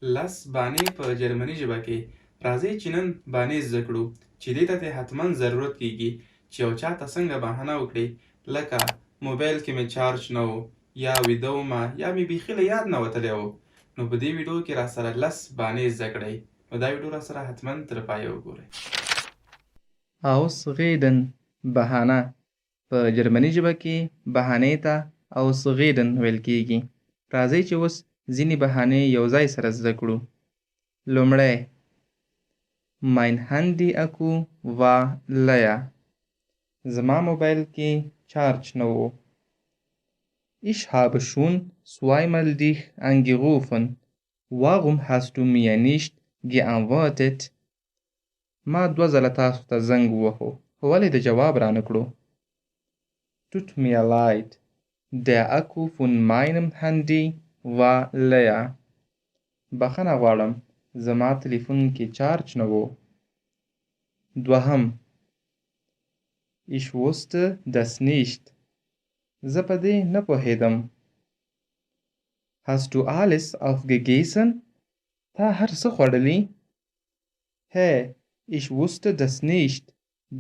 لس بانې په جرمني ژبه کې. راځئ چې نن بانې زده کړو چې دې ته دې حتما ضرورت کیږي چې یو چاته څنګه بهانه وکړې، لکه موبایل کې مې چارج نه و، یا ویده ومه، یا مې بیخي له یاد نه وتلی و. نو په دې ویډیو کې راسره لس بانې زده کړئ. نو دا ویډیو راسره حتما تر پایه وګورئ. Ausreden بهانه په جرمني ژبه کې بهانې ته Ausreden ویل کیږي. راځئ چې اوس ځینې بهانې یو ځای سره زده کړو. لومړی Mein Handy Akku war leer. زما موبایل کې چارج نه و. Ich habe schon zweimal dich angerufen. Warum hast du mir nicht geantwortet? ما 2 ځله تاسو ته زنګ ووهو خو ولې د جواب رانه کړو. Tut mir leid. Der Akku von meinem Handy war leer. بخښنه غواړم زما تلیفون کې چارج نه و. دوهم Ich wusste das nicht. زه په دې نه پوهېدم. Hast du alles aufgegessen? تا هر څه خوړلي؟ Hey, ich wusste das nicht,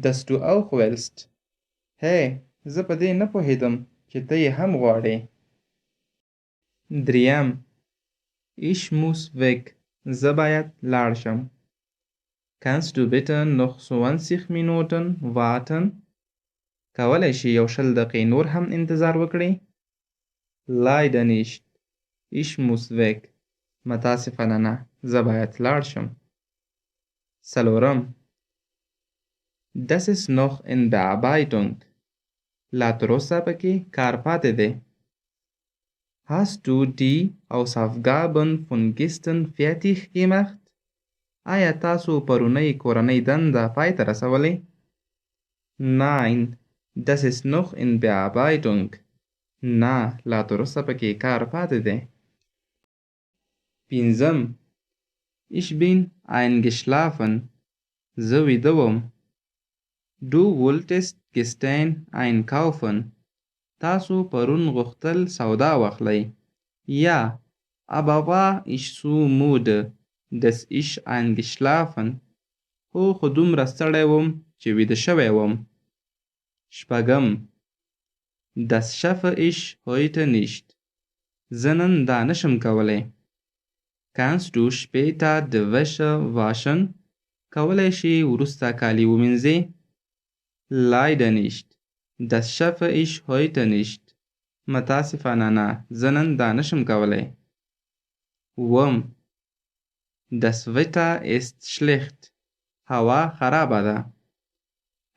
dass du auch willst. Hey, زه په دې نه پوهېدم چې ته یې هم غواړې. دریم Ich muss weg. زه باید لاړ شم. Kannst du bitte noch 20 Minuten warten? کولی شي یو 20 دقیقې نور هم انتظار وکړې؟ Leider nicht. Ich muss weg. متاسفانه نه، زه باید لاړ شم. څلورم Das ist noch in Bearbeitung. لا تراوسه پکې کار پاتې دی. Hast du die Hausaufgaben von gestern fertig gemacht? آیا تاسو پرونۍ کورنۍ دنده پای ته رسولې؟ Nein, das ist noch in Bearbeitung. نه، لا تراوسه پکې کار پاتې دی. پنځم Ich bin eingeschlafen. زه ویده وم. Du wolltest gestern einkaufen. تاسو پرون غوښتل سودا واخلئ. Ja, aber war ich so müde, dass ich eingeschlafen. خو دومره ستړی وم چې ویده شوی وم. شپږم Das schaffe ich heute nicht. زه نن دا نشم کولی. Kannst du später die Wäsche waschen? کولی شي وروسته کالي ومینځې؟ Leider nicht. Das schaffe ich heute nicht. متاسفانه نه، زه نن دا نشم کولی. اووم Das Wetter ist schlecht. هوا خرابه ده.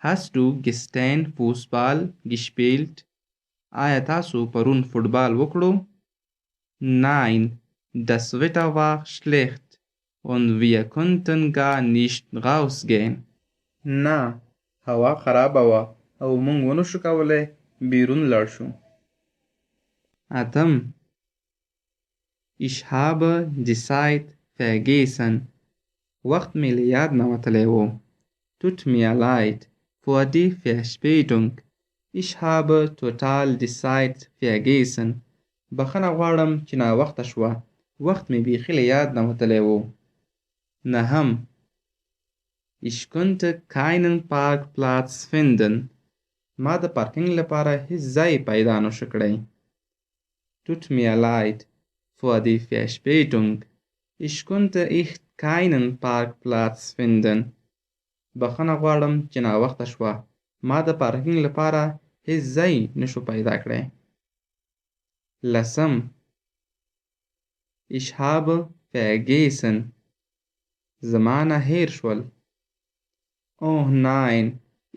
Hast du gestern Fußball gespielt? آیا تاسو پرون فوټبال وکړو؟ Nein, das Wetter war schlecht und wir konnten gar nicht rausgehen. نه، هوا خرابه وه او موږ ونشو کولی بیرون لاړ شو. اتم Ich habe die Zeit vergessen. وخت مې له یاد نه وتلی و. Tut mir leid für die Verspätung. Ich habe total die Zeit vergessen. بخښنه غواړم چې ناوخته شوه. وخت مې بیخي له یاد نه وتلی و. نهم Ich konnte keinen Parkplatz finden. ما د پارکینګ لپاره هیڅ ځای پیدا نشو کړی. Tut mir leid für die Verspätung. Ich konnte echt keinen Parkplatz finden. بخښنه غواړم چې ناوخته شوه. ما د پارکینګ لپاره هیڅ ځای نشو پیدا کړی. لسم Ich habe vergessen. زما نه هیر شول. Oh nein,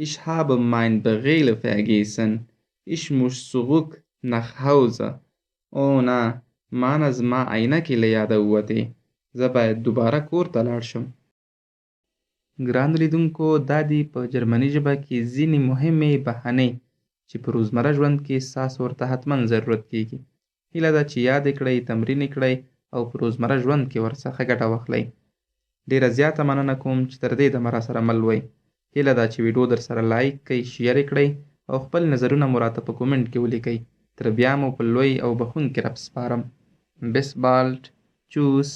ich habe mein Brille vergessen. Ich muss zurück nach Hause. Oh نه، ما نه زما عینکې له یاده ووتې. زه باید دوباره کور ته لاړ شم. ګرانو لیدونکو، دا دي په جرمني ژبه کې ځینې مهمې بهانې چې په روزمره ژوند کې ستاسو ورته حتما ضرورت کیږي. هیله ده چې یاد یې کړئ، تمرین یې کړئ او په روزمره ژوند کې ورڅخه ګټه واخلئ. ډیره زیاته مننه کوم چې تر دې دمه راسره مل وئ. هیله ده چې ویډیو در سره لایک کړئ، شیر یې کړئ او خپل نظرونه مو راته په کومنټ کې ولیکئ. تر بیا مو په لوی او بخښونکي رب سپارم. Bis bald. Tschüss.